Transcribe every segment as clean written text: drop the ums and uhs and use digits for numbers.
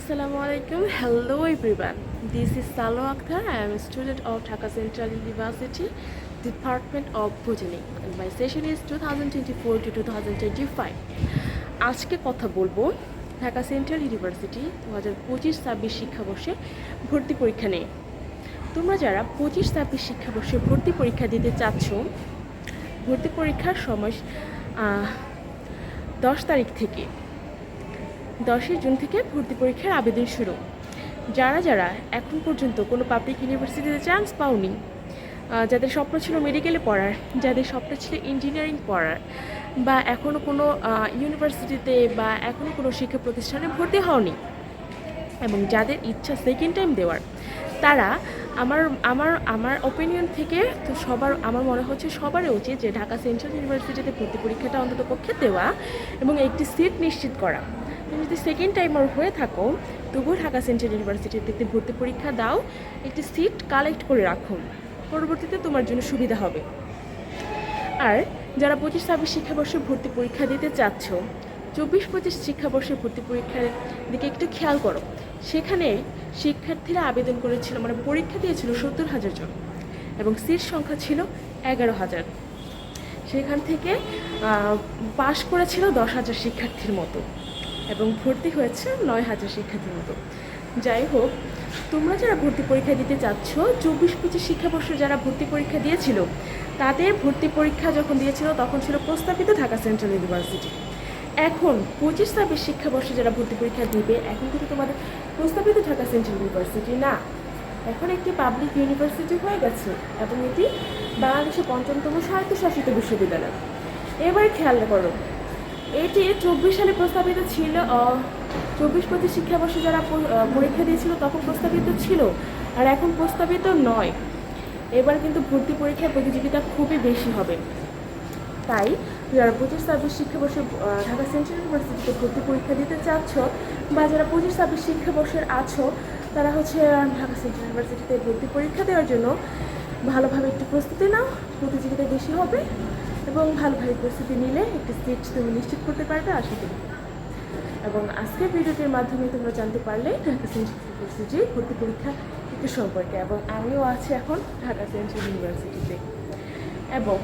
Assalamu alaikum. Hello everyone. This is Salo Akhtar. I am a student of Dhaka Central University, Department of Botany, and my session is 2024 to 2025. আজকে কথা বলবো Dhaka central university 2025-26 শিক্ষাবর্ষে ভর্তি পরীক্ষা নিয়ে। তোমরা যারা 25-26 শিক্ষাবর্ষে ভর্তি পরীক্ষা দিতে চাচ্ছ, ভর্তি পরীক্ষার সময় 10 তারিখ থেকে 10 জুন থেকে ভর্তি পরীক্ষার আবেদন শুরু। যারা এখন পর্যন্ত কোনো পাবলিক ইউনিভার্সিটিতে চান্স পাওনি, যাদের স্বপ্ন ছিল মেডিকেলে পড়ার, যাদের স্বপ্ন ছিল ইঞ্জিনিয়ারিং পড়ার, বা এখনও কোনো ইউনিভার্সিটিতে বা এখনও কোনো শিক্ষা প্রতিষ্ঠানে ভর্তি হওনি, এবং যাদের ইচ্ছা সেকেন্ড টাইম দেওয়ার, তারা আমার ওপিনিয়ন থেকে তো আমার মনে হচ্ছে সবারই উচিত যে ঢাকা সেন্ট্রাল ইউনিভার্সিটিতে ভর্তি পরীক্ষাটা অন্তত পক্ষে দেওয়া এবং একটি সিট নিশ্চিত করা। তুমি যদি সেকেন্ড টাইমার হয়ে থাকো, তবুও ঢাকা সেন্ট্রাল ইউনিভার্সিটিতে ভর্তি পরীক্ষা দাও, একটি সিট কালেক্ট করে রাখো, পরবর্তীতে তোমার জন্য সুবিধা হবে। আর যারা 25-26 শিক্ষাবর্ষে ভর্তি পরীক্ষা দিতে চাচ্ছ, 24-25 শিক্ষাবর্ষে ভর্তি পরীক্ষার দিকে একটু খেয়াল করো। সেখানে শিক্ষার্থীরা আবেদন করেছিল, মানে পরীক্ষা দিয়েছিল 70,000 জন, এবং সিট সংখ্যা ছিল 11,000। সেখান থেকে পাশ করেছিল 10,000 শিক্ষার্থীর মতো, এবং ভর্তি হয়েছে 9,000 শিক্ষার্থীর মতো। যাই হোক, তোমরা যারা ভর্তি পরীক্ষা দিতে চাচ্ছ, 24-25 শিক্ষাবর্ষে যারা ভর্তি পরীক্ষা দিয়েছিল, তাদের ভর্তি পরীক্ষা যখন দিয়েছিল তখন ছিল প্রস্তাবিত ঢাকা সেন্ট্রাল ইউনিভার্সিটি। এখন 25-26 শিক্ষাবর্ষে যারা ভর্তি পরীক্ষা দিবে, এখন কিন্তু তোমাদের প্রস্তাবিত ঢাকা সেন্ট্রাল ইউনিভার্সিটি না, এখন একটি পাবলিক ইউনিভার্সিটি হয়ে গেছে, এবং এটি বাংলাদেশের ৫ম স্বায়ত্তশাসিত বিশ্ববিদ্যালয়। এবার খেয়াল করো, এটি 24 সালে প্রস্তাবিত ছিল, 24-25 শিক্ষাবর্ষে যারা পরীক্ষা দিয়েছিল তখন প্রস্তাবিত ছিল, আর এখন প্রস্তাবিত নয়। এবার কিন্তু ভর্তি পরীক্ষার প্রতিযোগিতা খুবই বেশি হবে। তাই যারা 25-26 শিক্ষাবর্ষে ঢাকা সেন্ট্রাল ইউনিভার্সিটিতে ভর্তি পরীক্ষা দিতে চাচ্ছ, বা যারা 25-26 শিক্ষাবর্ষের আছো, তারা হচ্ছে ঢাকা সেন্ট্রাল ইউনিভার্সিটিতে ভর্তি পরীক্ষা দেওয়ার জন্য ভালোভাবে একটু প্রস্তুতি নাও। প্রতিযোগিতা বেশি হবে, এবং ভালোভাবে প্রস্তুতি নিলে একটি সিট তুমি নিশ্চিত করতে পারবে আশা করি। এবং আজকের ভিডিওটির মাধ্যমে তোমরা জানতে পারলে ঢাকা সেন্ট্রাল ইউনিভার্সিটির ভর্তি পরীক্ষা একটু সম্পর্কে, এবং আমিও আছি এখন ঢাকা সেন্ট্রাল ইউনিভার্সিটিতে। এবং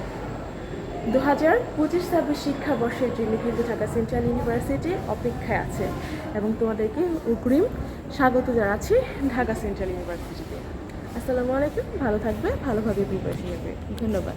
2025-26 শিক্ষাবর্ষের জন্য কিন্তু ঢাকা সেন্ট্রাল ইউনিভার্সিটি অপেক্ষায় আছে, এবং তোমাদেরকে অগ্রিম স্বাগত জানাচ্ছি ঢাকা সেন্ট্রাল ইউনিভার্সিটিতে। আসসালামু আলাইকুম। ভালো থাকবে, ভালোভাবে প্রিপারেশন নেবে। ধন্যবাদ।